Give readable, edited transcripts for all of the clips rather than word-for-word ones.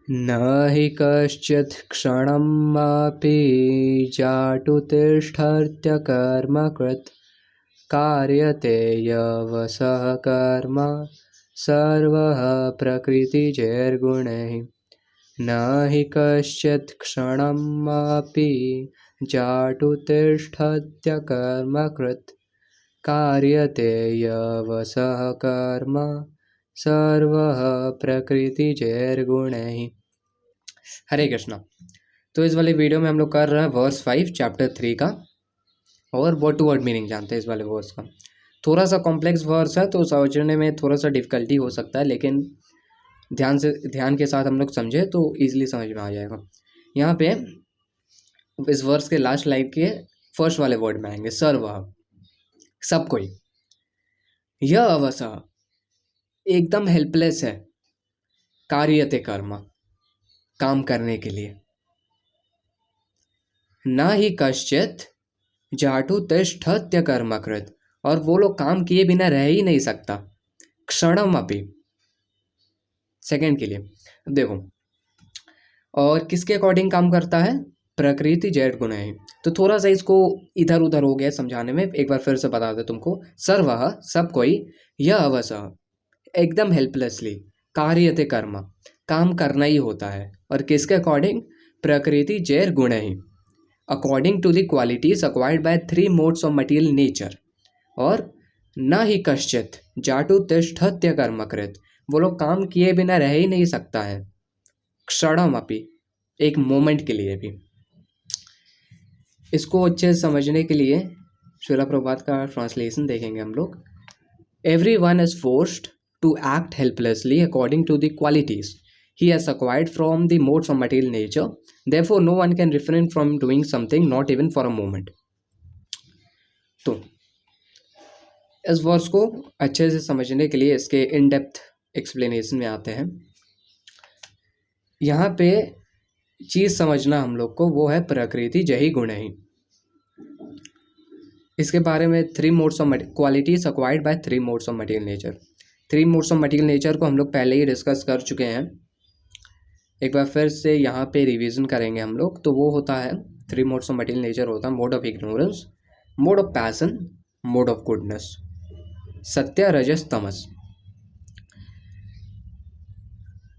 न हि कश्चित् क्षणमपि जातु तिष्ठत्यकर्मकृत् कार्यते यवसः कर्म सर्वः प्रकृतिजैर्गुणैः। न हि कश्चित् क्षणमपि जातु तिष्ठत्यकर्मकृत् कार्यते यवसः कर्म सर्वः प्रकृतिजैर्गुणैः। हरे कृष्णा। तो इस वाले वीडियो में हम लोग कर रहे हैं वर्स 5 चैप्टर 3 का, और वर्ड टू वर्ड मीनिंग जानते हैं इस वाले वर्स का। थोड़ा सा कॉम्प्लेक्स वर्स है तो समझने में थोड़ा सा डिफिकल्टी हो सकता है, लेकिन ध्यान के साथ हम लोग समझे तो ईजिली समझ में आ जाएगा। यहाँ पे इस वर्स के लास्ट लाइन के फर्स्ट वाले वर्ड में आएंगे सर्व, सब कोई। यह अवसर एकदम हेल्पलेस है, कार्यते कर्म, काम करने के लिए। न ही कश्चित जाटु तिष्ठत्य कर्मकृत, और वो लोग काम किए बिना रह ही नहीं सकता, क्षणम अपि, सेकंड के लिए। अब देखो, और किसके अकॉर्डिंग काम करता है? प्रकृति जैड गुण है। तो थोड़ा सा इसको इधर उधर हो गया समझाने में, एक बार फिर से बता दे तुमको। सर्वः, सब कोई, यह अवसर, एकदम हेल्पलेसली, कार्यते कर्म, काम करना ही होता है। और किसके अकॉर्डिंग? प्रकृति जैर गुण ही, according to the qualities acquired by 3 modes of material nature. और न ही कश्चित जाटु तिष्ठत्य कर्मकृत, वो लोग काम किए बिना रह ही नहीं सकता है, क्षणम अपि, एक मोमेंट के लिए भी। इसको अच्छे से समझने के लिए श्रील प्रभुपाद का ट्रांसलेशन देखेंगे हम लोग। Everyone is forced to act helplessly according to the qualities he has acquired from the modes of material nature. Therefore, no one can refrain from doing something, not even for a moment. तो इस verse को अच्छे से समझने के लिए इसके in depth explanation में आते हैं। यहाँ पे चीज़ समझना हम लोग को वो है प्रकृति जही गुण ही। इसके बारे में 3 modes of qualities acquired by 3 modes of material nature. 3 modes of material nature को हम लोग पहले ही डिस्कस कर चुके हैं, एक बार फिर से यहाँ पे रिवीजन करेंगे हम लोग। तो वो होता है 3 मोड्स ऑफ मटीरियल नेचर होता है mode of ignorance, mode of passion, mode of goodness, सत्य रजस तमस।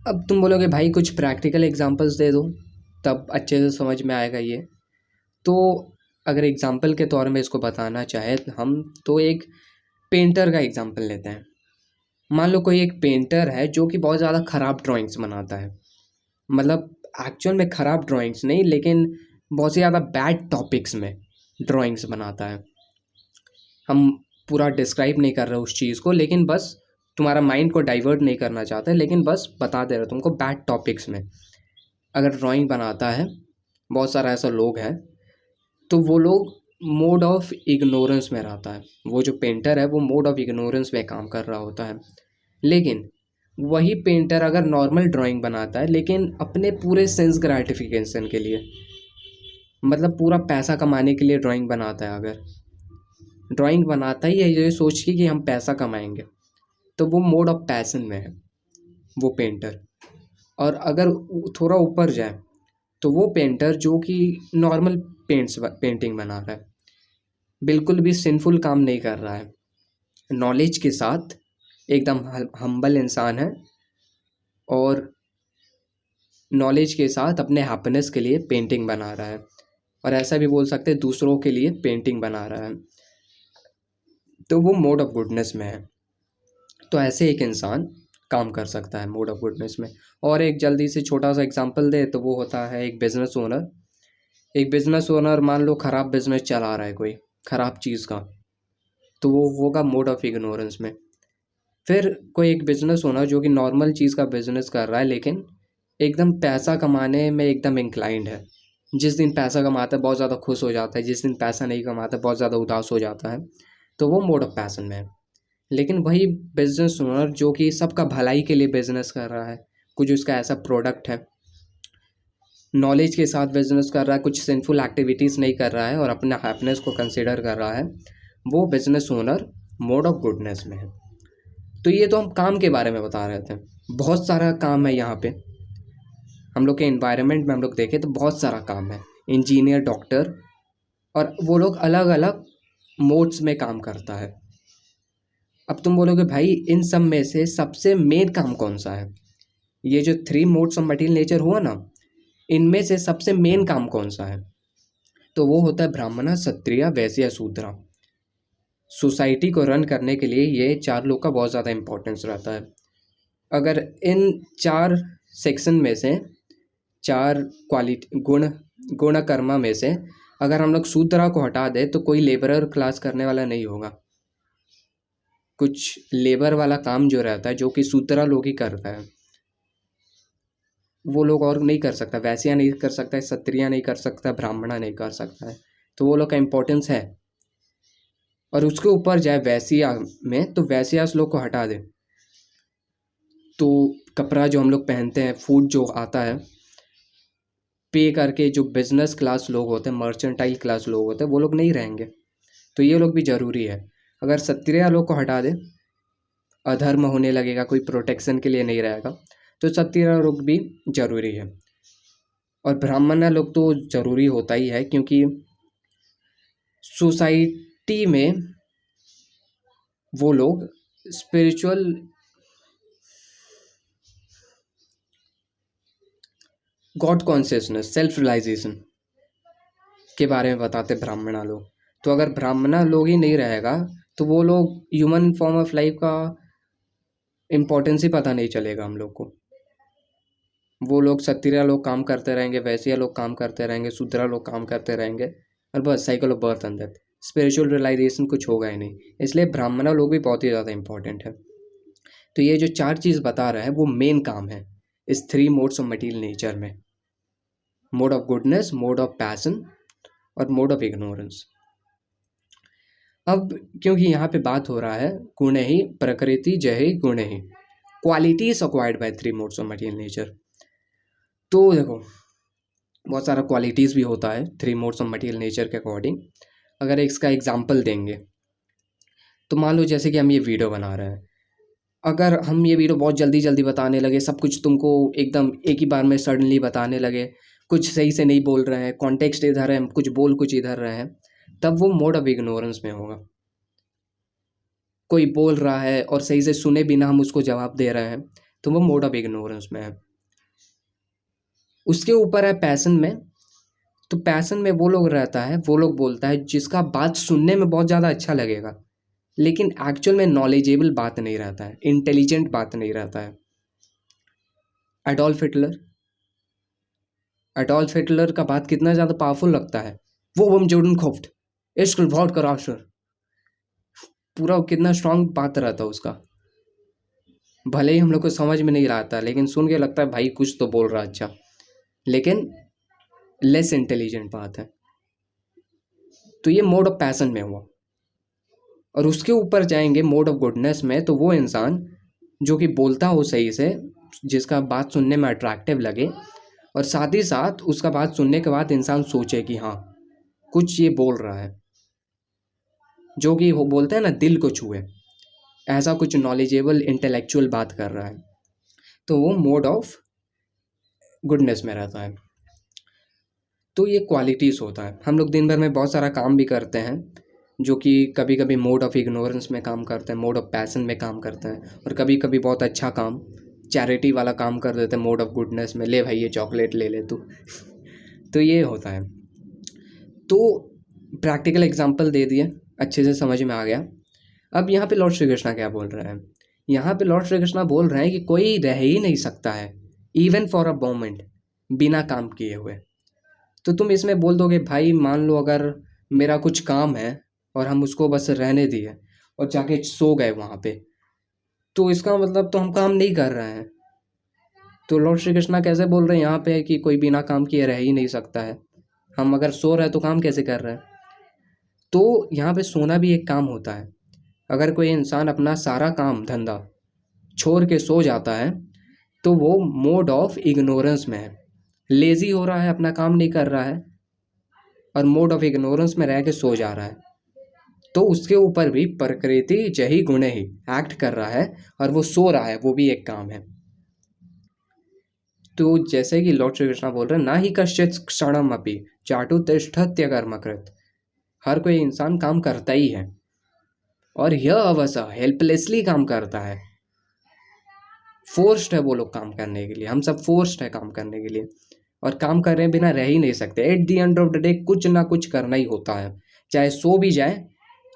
अब तुम बोलोगे भाई कुछ प्रैक्टिकल एग्जांपल्स दे दो तब अच्छे से समझ में आएगा ये। तो अगर एग्जांपल के तौर में इसको बताना चाहे हम, तो एक पेंटर का एग्जांपल लेते हैं। मान लो कोई एक पेंटर है जो कि बहुत ज़्यादा ख़राब ड्राइंग्स बनाता है, मतलब एक्चुअल में ख़राब ड्राइंग्स नहीं, लेकिन बहुत ही ज़्यादा बैड टॉपिक्स में ड्राइंग्स बनाता है। हम पूरा डिस्क्राइब नहीं कर रहे उस चीज़ को, लेकिन बस तुम्हारा माइंड को डाइवर्ट नहीं करना चाहते, लेकिन बस बता दे रहे तुमको बैड टॉपिक्स में अगर ड्राइंग बनाता है। बहुत सारा ऐसा लोग हैं, तो वो लोग मोड ऑफ इग्नोरेंस में रहता है। वो जो पेंटर है वो मोड ऑफ इग्नोरेंस में काम कर रहा होता है। लेकिन वही पेंटर अगर नॉर्मल ड्राइंग बनाता है, लेकिन अपने पूरे सेंस ग्रेटिफिकेशन के लिए, मतलब पूरा पैसा कमाने के लिए ड्राइंग बनाता है, अगर ड्राइंग बनाता ही है ये सोच के कि हम पैसा कमाएंगे, तो वो मोड ऑफ पैशन में है वो पेंटर। और अगर थोड़ा ऊपर जाए तो वो पेंटर जो कि नॉर्मल पेंटिंग बना रहा है, बिल्कुल भी सिंफुल काम नहीं कर रहा है, नॉलेज के साथ एकदम हम्बल इंसान है, और नॉलेज के साथ अपने हैप्पीनेस के लिए पेंटिंग बना रहा है, और ऐसा भी बोल सकते हैं दूसरों के लिए पेंटिंग बना रहा है, तो वो मोड ऑफ गुडनेस में है। तो ऐसे एक इंसान काम कर सकता है मोड ऑफ गुडनेस में। और एक जल्दी से छोटा सा एग्जांपल दे तो वो होता है एक बिजनेस ओनर। एक बिजनेस ओनर मान लो ख़राब बिजनेस चला रहा है कोई ख़राब चीज़ का, तो वो होगा मोड ऑफ इग्नोरेंस में। फिर कोई एक बिजनेस ओनर जो कि नॉर्मल चीज़ का बिजनेस कर रहा है, लेकिन एकदम पैसा कमाने में एकदम इंक्लाइंड है। जिस दिन पैसा कमाता है बहुत ज़्यादा खुश हो जाता है, जिस दिन पैसा नहीं कमाता बहुत ज़्यादा उदास हो जाता है, तो वो मोड ऑफ पैशन में है। लेकिन वही बिजनेस ओनर जो कि सबका भलाई के लिए बिजनेस कर रहा है, कुछ उसका ऐसा प्रोडक्ट है, नॉलेज के साथ बिजनेस कर रहा है, कुछ सिंफुल एक्टिविटीज़ नहीं कर रहा है और अपना हैप्पीनेस को कंसिडर कर रहा है, वो business owner mode of goodness में है। तो ये तो हम काम के बारे में बता रहे थे, बहुत सारा काम है यहाँ पे। हम लोग के इन्वायरमेंट में हम लोग देखें तो बहुत सारा काम है, इंजीनियर, डॉक्टर, और वो लोग अलग अलग मोड्स में काम करता है। अब तुम बोलोगे भाई इन सब में से सबसे मेन काम कौन सा है? ये जो 3 मोड्स ऑफ मटीरियल नेचर हुआ ना, इनमें से सबसे मेन काम कौन सा है? तो वो होता है ब्राह्मण, क्षत्रिय, वैश्य, शूद्र। सोसाइटी को रन करने के लिए ये 4 लोग का बहुत ज़्यादा इंपॉर्टेंस रहता है। अगर इन 4 सेक्शन में से 4 क्वालिटी गुण कर्मा में से अगर हम लोग शूद्र को हटा दें तो कोई लेबरर क्लास करने वाला नहीं होगा। कुछ लेबर वाला काम जो रहता है, जो कि शूद्र लोग ही करता है, वो लोग और नहीं कर सकता। वैश्य नहीं कर सकता है, क्षत्रिय नहीं कर सकता, ब्राह्मणा नहीं कर सकता है, तो वो लोग का इम्पोर्टेंस है। और उसके ऊपर जाए वैश्य में, तो वैश्यास लोग को हटा दे तो कपड़ा जो हम लोग पहनते हैं, फूड जो आता है पे करके, जो बिजनेस क्लास लोग होते हैं, मर्चेंटाइल क्लास लोग होते हैं, वो लोग नहीं रहेंगे। तो ये लोग भी ज़रूरी है। अगर क्षत्रिय लोग को हटा दे, अधर्म होने लगेगा, कोई प्रोटेक्शन के लिए नहीं रहेगा, तो क्षत्रिय लोग भी ज़रूरी है। और ब्राह्मण लोग तो ज़रूरी होता ही है, क्योंकि सोसाइटी में वो लोग spiritual God consciousness, self realisation के बारे में बताते ब्राह्मणा लोग। तो अगर ब्राह्मणा लोग ही नहीं रहेगा तो वो लोग ह्यूमन फॉर्म ऑफ लाइफ का इम्पोर्टेंस ही पता नहीं चलेगा हम लोग को। वो लोग क्षत्रिय लोग काम करते रहेंगे, वैश्य लोग काम करते रहेंगे, शूद्र लोग काम करते रहेंगे, और बस cycle of birth and death, spiritual realisation कुछ होगा ही नहीं। इसलिए ब्राह्मणा लोग भी बहुत ही ज़्यादा इंपॉर्टेंट है। तो ये जो 4 चीज़ बता रहा है वो मेन काम है इस 3 मोड्स ऑफ मटीरियल नेचर में, mode of goodness, mode of passion और मोड ऑफ इग्नोरेंस। अब क्योंकि यहाँ पे बात हो रहा है गुण ही प्रकृति जय गुण ही, qualities acquired by 3 modes of material nature. तो देखो बहुत सारा क्वालिटीज़ भी होता है 3 मोड्स ऑफ मटीरियल नेचर के अकॉर्डिंग। अगर इसका एग्जाम्पल देंगे तो मान लो जैसे कि हम ये वीडियो बना रहे हैं, अगर हम ये वीडियो बहुत जल्दी जल्दी बताने लगे, सब कुछ तुमको एकदम एक ही बार में सडनली बताने लगे, कुछ सही से नहीं बोल रहे हैं, कॉन्टेक्स्ट इधर है, कुछ बोल कुछ इधर रहे हैं, तब वो मोड ऑफ इग्नोरेंस में होगा। कोई बोल रहा है और सही से सुने बिना हम उसको जवाब दे रहे हैं, तो वो मोड ऑफ इग्नोरेंस में है। उसके ऊपर है पैशन में। तो पैशन में वो लोग रहता है, वो लोग बोलता है जिसका बात सुनने में बहुत ज़्यादा अच्छा लगेगा, लेकिन एक्चुअल में नॉलेजेबल बात नहीं रहता है, इंटेलिजेंट बात नहीं रहता है। एडोल्फ हिटलर का बात कितना ज़्यादा पावरफुल लगता है, वो हम जोर्डन खोफ्ट इश्क वॉट का राशर, पूरा कितना स्ट्रांग बात रहता है उसका। भले ही हम लोग को समझ में नहीं आता, लेकिन सुन के लगता है भाई कुछ तो बोल रहा है अच्छा, लेकिन लेस इंटेलिजेंट बात है। तो ये मोड ऑफ पैशन में हुआ। और उसके ऊपर जाएंगे मोड ऑफ गुडनेस में, तो वो इंसान जो कि बोलता हो सही से, जिसका बात सुनने में अट्रैक्टिव लगे, और साथ ही साथ उसका बात सुनने के बाद इंसान सोचे कि हाँ कुछ ये बोल रहा है, जो कि वो बोलते हैं ना दिल को छुए, ऐसा कुछ नॉलेजेबल इंटेलेक्चुअल बात कर रहा है, तो वो मोड ऑफ गुडनेस में रहता है। तो ये क्वालिटीज़ होता है। हम लोग दिन भर में बहुत सारा काम भी करते हैं, जो कि कभी कभी मोड ऑफ इग्नोरेंस में काम करते हैं, मोड ऑफ पैशन में काम करते हैं, और कभी कभी बहुत अच्छा काम, चैरिटी वाला काम कर देते हैं मोड ऑफ गुडनेस में, ले भाई ये चॉकलेट ले ले तू। तो ये होता है। तो प्रैक्टिकल एग्जांपल दे दिए, अच्छे से समझ में आ गया। अब यहाँ पे लॉर्ड श्री कृष्णा क्या बोल रहे हैं? यहाँ पे लॉर्ड श्री कृष्णा बोल रहे हैं कि कोई रह ही नहीं सकता है इवन फॉर अ मोमेंट बिना काम किए हुए। तो तुम इसमें बोल दोगे भाई मान लो अगर मेरा कुछ काम है और हम उसको बस रहने दिए और जाके सो गए वहाँ पे, तो इसका मतलब तो हम काम नहीं कर रहे हैं। तो लॉर्ड श्री कृष्णा कैसे बोल रहे हैं यहाँ पे कि कोई बिना काम किए रह ही नहीं सकता है? हम अगर सो रहे हैं तो काम कैसे कर रहे हैं? तो यहाँ पे सोना भी एक काम होता है। अगर कोई इंसान अपना सारा काम धंधा छोड़ के सो जाता है तो वो मोड ऑफ इग्नोरेंस में है, लेजी हो रहा है, अपना काम नहीं कर रहा है और मोड ऑफ इग्नोरेंस में रह के सो जा रहा है। तो उसके ऊपर भी प्रकृति जही गुण ही एक्ट कर रहा है और वो सो रहा है, वो भी एक काम है। तो जैसे कि लॉर्ड श्री कृष्णा बोल रहे हैं, ना ही कश्चित क्षणम अपि चाटु तिष्ठत्य कर्मकृत। हर कोई इंसान काम करता ही है, और यह अवसर हेल्पलेसली काम करता है। फोर्स्ड है वो लोग काम करने के लिए, हम सब फोर्स्ड है काम करने के लिए, और काम कर रहे बिना रह ही नहीं सकते। At the end of the day कुछ ना कुछ करना ही होता है, चाहे सो भी जाए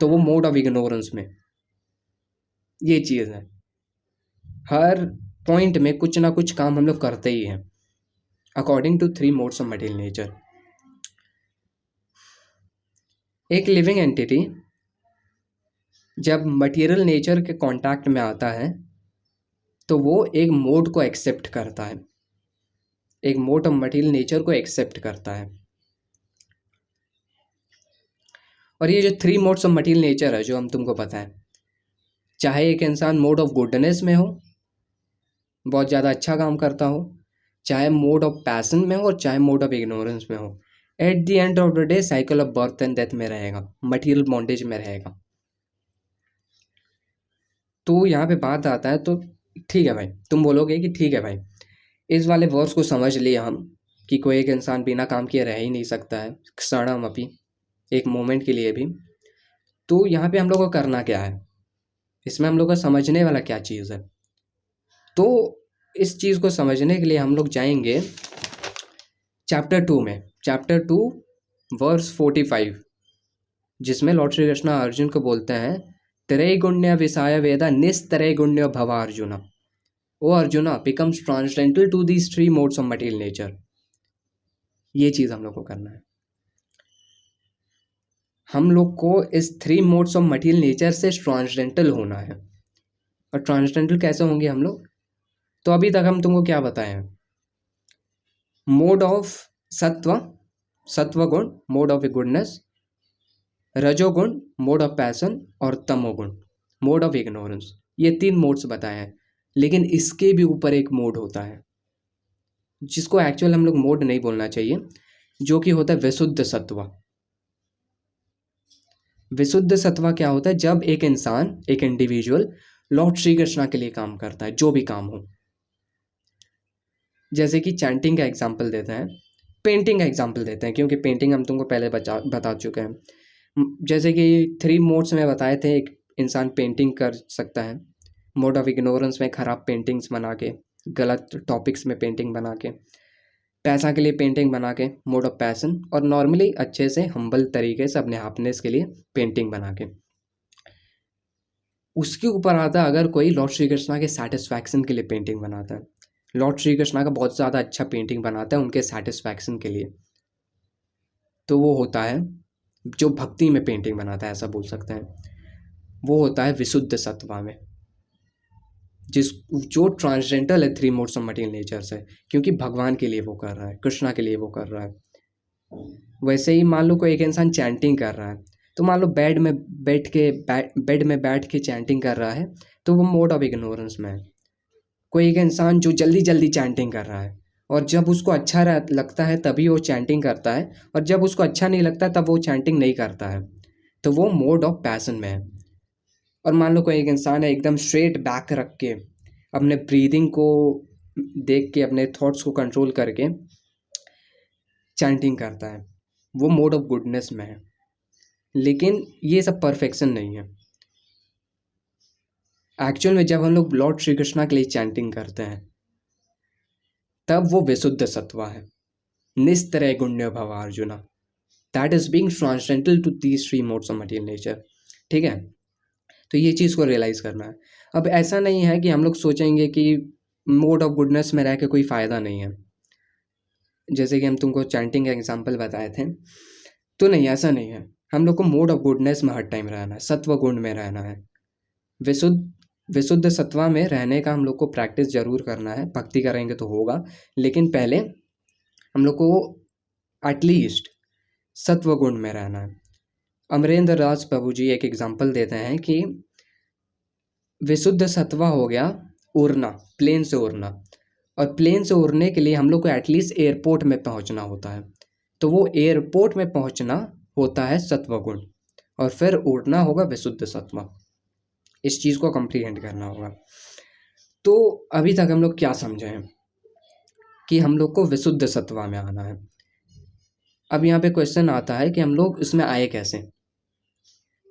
तो वो मोड ऑफ इग्नोरेंस में। ये चीज़ है, हर पॉइंट में कुछ ना कुछ काम हम लोग करते ही हैं, according to 3 modes of material nature. एक लिविंग एंटिटी जब मटेरियल नेचर के कांटेक्ट में आता है तो वो एक मोड को एक्सेप्ट करता है, एक मोड ऑफ मटेरियल नेचर को एक्सेप्ट करता है। और ये जो 3 मोड्स ऑफ मटेरियल नेचर है जो हम तुमको पता है, चाहे एक इंसान मोड ऑफ गुडनेस में हो, बहुत ज़्यादा अच्छा काम करता हो, चाहे मोड ऑफ पैशन में हो, और चाहे मोड ऑफ इग्नोरेंस में हो, at the end of the day cycle of birth and death में रहेगा, मटेरियल बॉन्डेज में रहेगा। तो यहाँ पे बात आता है, तो ठीक है भाई, तुम बोलोगे कि ठीक है भाई, इस वाले वर्ड्स को समझ लिया हम कि कोई एक इंसान बिना काम किए रह ही नहीं सकता है क्षणम अपि, एक मोमेंट के लिए भी। तो यहाँ पे हम लोग को करना क्या है, इसमें हम लोग को समझने वाला क्या चीज़ है? तो इस चीज़ को समझने के लिए हम लोग जाएंगे चैप्टर 2 में, चैप्टर 2 वर्स 45, जिसमें लॉर्ड श्री कृष्ण अर्जुन को बोलते हैं, त्रैगुण्य विषय वेदा निस्त्रैगुण्य भव Arjun. O Arjuna becomes transcendental to these 3 modes of material nature. ये चीज़ हम लोग को करना है, हम लोग को इस 3 मोड्स ऑफ मटेरियल नेचर से ट्रांसडेंटल होना है। और ट्रांसडेंटल कैसे होंगे हम लोग? तो अभी तक हम तुमको क्या बताए हैं, मोड ऑफ सत्व, सत्वगुण मोड ऑफ गुडनेस, रजोगुण मोड ऑफ पैशन, और तमोगुण मोड ऑफ इग्नोरेंस। ये 3 मोड्स बताए हैं, लेकिन इसके भी ऊपर एक मोड होता है जिसको एक्चुअल हम लोग मोड नहीं बोलना चाहिए, जो कि होता है विशुद्ध सत्व। विशुद्ध सत्व क्या होता है? जब एक इंसान, एक इंडिविजुअल लॉर्ड श्री कृष्णा के लिए काम करता है, जो भी काम हो। जैसे कि चैंटिंग का एग्जाम्पल देते हैं, पेंटिंग का एग्जाम्पल देते हैं, क्योंकि पेंटिंग हम तुमको पहले बता चुके हैं। जैसे कि 3 मोड्स में बताए थे, एक इंसान पेंटिंग कर सकता है मोड ऑफ इग्नोरेंस में, ख़राब पेंटिंग्स बना के, गलत टॉपिक्स में पेंटिंग बना के, पैसा के लिए पेंटिंग बना के मोड ऑफ पैशन, और नॉर्मली अच्छे से हम्बल तरीके से अपने हैप्पीनेस के लिए पेंटिंग बना के। उसके ऊपर आता है अगर कोई लॉर्ड श्री कृष्णा के सेटिस्फैक्शन के लिए पेंटिंग बनाता है, लॉर्ड श्री कृष्णा का बहुत ज़्यादा अच्छा पेंटिंग बनाता है उनके सेटिस्फैक्शन के लिए, तो वो होता है जो भक्ति में पेंटिंग बनाता है, ऐसा बोल सकते हैं, वो होता है विशुद्ध सत्वा में, जो ट्रांसजेंडर है 3 मोड्स ऑफ मटेरियल नेचर से, क्योंकि भगवान के लिए वो कर रहा है, कृष्णा के लिए वो कर रहा है। वैसे ही मान लो कोई एक इंसान चैंटिंग कर रहा है, तो मान लो बेड में बैठ के चैंटिंग कर रहा है, तो वो मोड ऑफ इग्नोरेंस में है। कोई एक इंसान जो जल्दी जल्दी चैंटिंग कर रहा है, और जब उसको अच्छा लगता है तभी वो चैंटिंग करता है, और जब उसको अच्छा नहीं लगता तब वो चैंटिंग नहीं करता है, तो वो मोड ऑफ पैशन में है। और मान लो कोई एक इंसान है एकदम स्ट्रेट बैक रख के, अपने ब्रीदिंग को देख के, अपने थॉट्स को कंट्रोल करके चैंटिंग करता है, वो मोड ऑफ गुडनेस में है। लेकिन ये सब परफेक्शन नहीं है। एक्चुअल में जब हम लोग लॉर्ड श्री कृष्णा के लिए चैंटिंग करते हैं, तब वो विशुद्ध सत्वा है, निस्त्रैगुण्य भव Arjuna, that is being transcendental to these 3 modes of material nature. ठीक है, तो ये चीज़ को रियलाइज़ करना है। अब ऐसा नहीं है कि हम लोग सोचेंगे कि मोड ऑफ गुडनेस में रह के कोई फ़ायदा नहीं है, जैसे कि हम तुमको चैंटिंग का एग्जाम्पल बताए थे, तो नहीं, ऐसा नहीं है। हम लोग को मोड ऑफ गुडनेस में हर टाइम रहना है, सत्व गुण में रहना है, विशुद्ध सत्वा में रहने का हम लोग को प्रैक्टिस जरूर करना है। भक्ति करेंगे तो होगा, लेकिन पहले हम लोग को एटलीस्ट सत्व गुण में रहना है। अमरेंद्र दास प्रभु जी एक एग्जाम्पल देते हैं कि विशुद्ध सत्वा हो गया उड़ना, प्लेन से उड़ना, और प्लेन से उड़ने के लिए हम लोग को एटलीस्ट एयरपोर्ट में पहुंचना होता है, तो वो एयरपोर्ट में पहुंचना होता है सत्वगुण, और फिर उड़ना होगा विशुद्ध सत्वा। इस चीज़ को कम्प्लीहेंड करना होगा। तो अभी तक हम लोग क्या समझे हैं कि हम लोग को विशुद्ध सत्वा में आना है। अब यहाँ पे क्वेश्चन आता है कि हम लोग इसमें आए कैसे।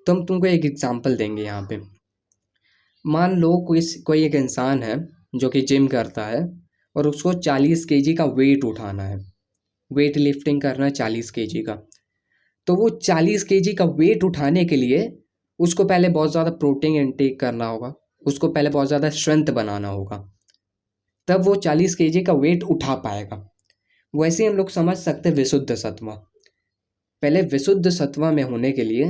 तो हम तुमको एक एग्जांपल देंगे यहाँ पे। मान लो कोई एक इंसान है जो कि जिम करता है और उसको 40 केजी का वेट उठाना है, वेट लिफ्टिंग करना है 40 केजी का। तो वो 40 केजी का वेट उठाने के लिए उसको पहले बहुत ज़्यादा प्रोटीन इनटेक करना होगा, उसको पहले बहुत ज़्यादा स्ट्रेंथ बनाना होगा, तब वो 40 केजी का वेट उठा पाएगा। वैसे ही हम लोग समझ सकते हैं विशुद्ध सत्वा। पहले विशुद्ध सत्वा में होने के लिए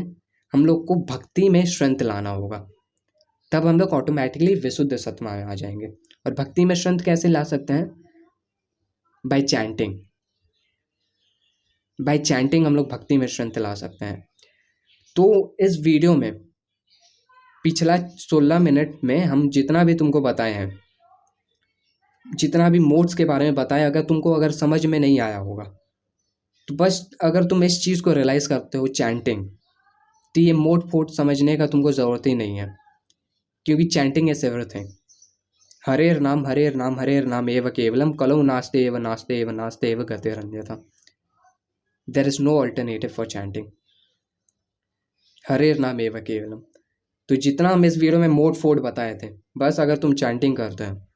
हम लोग को भक्ति में स्ट्रेंथ लाना होगा, तब हम लोग ऑटोमेटिकली विशुद्ध सत्वा में आ जाएंगे। और भक्ति में स्ट्रेंथ कैसे ला सकते हैं? Bye chanting. बाय चैंटिंग हम लोग भक्ति में स्ट्रेंथ ला सकते हैं। तो इस वीडियो में पिछला 16 मिनट में हम जितना भी तुमको बताए हैं, जितना भी मोड्स के बारे में बताया, अगर समझ में नहीं आया होगा तो बस अगर तुम इस चीज़ को रियलाइज़ करते हो चैंटिंग, तो ये मोड फोड समझने का तुमको ज़रूरत ही नहीं है, क्योंकि चैंटिंग इज एवरीथिंग। हरेर नाम हरेर नाम हरेर नाम एव केवलम कलौ नास्ते एव नास्ते एव नास्ते एव गतिरन्यथा। There is no alternative for chanting. हरेर नाम एव केवलम। तो जितना हम इस वीडियो में मोड फोड बताए थे, बस अगर तुम चैंटिंग करते हैं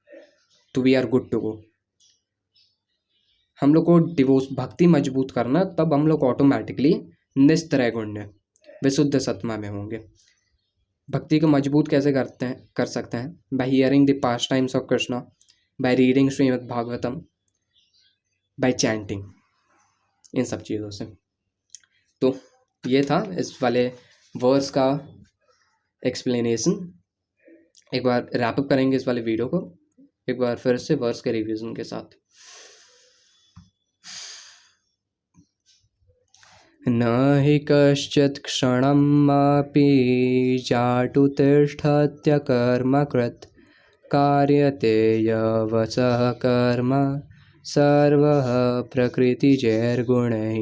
तो we are good to go. हम लोग को डिवोर्स भक्ति मजबूत करना, तब हम लोग ऑटोमेटिकली निस्त्रैगुण्य विशुद्ध सत्मा में होंगे। भक्ति को मजबूत कैसे कर सकते हैं? By hearing the past times of Krishna, by reading Srimad Bhagavatam, by chanting, इन सब चीज़ों से। तो ये था इस वाले वर्स का एक्सप्लेनेशन। एक बार रैप अप करेंगे इस वाले वीडियो को एक बार फिर से वर्स के रिवीजन के साथ। न हि कश्चित् क्षणमपि जातु तिष्ठत्य कर्मकृत्, कार्यते यवसः कर्म सर्वः प्रकृतिजैर्गुणैः।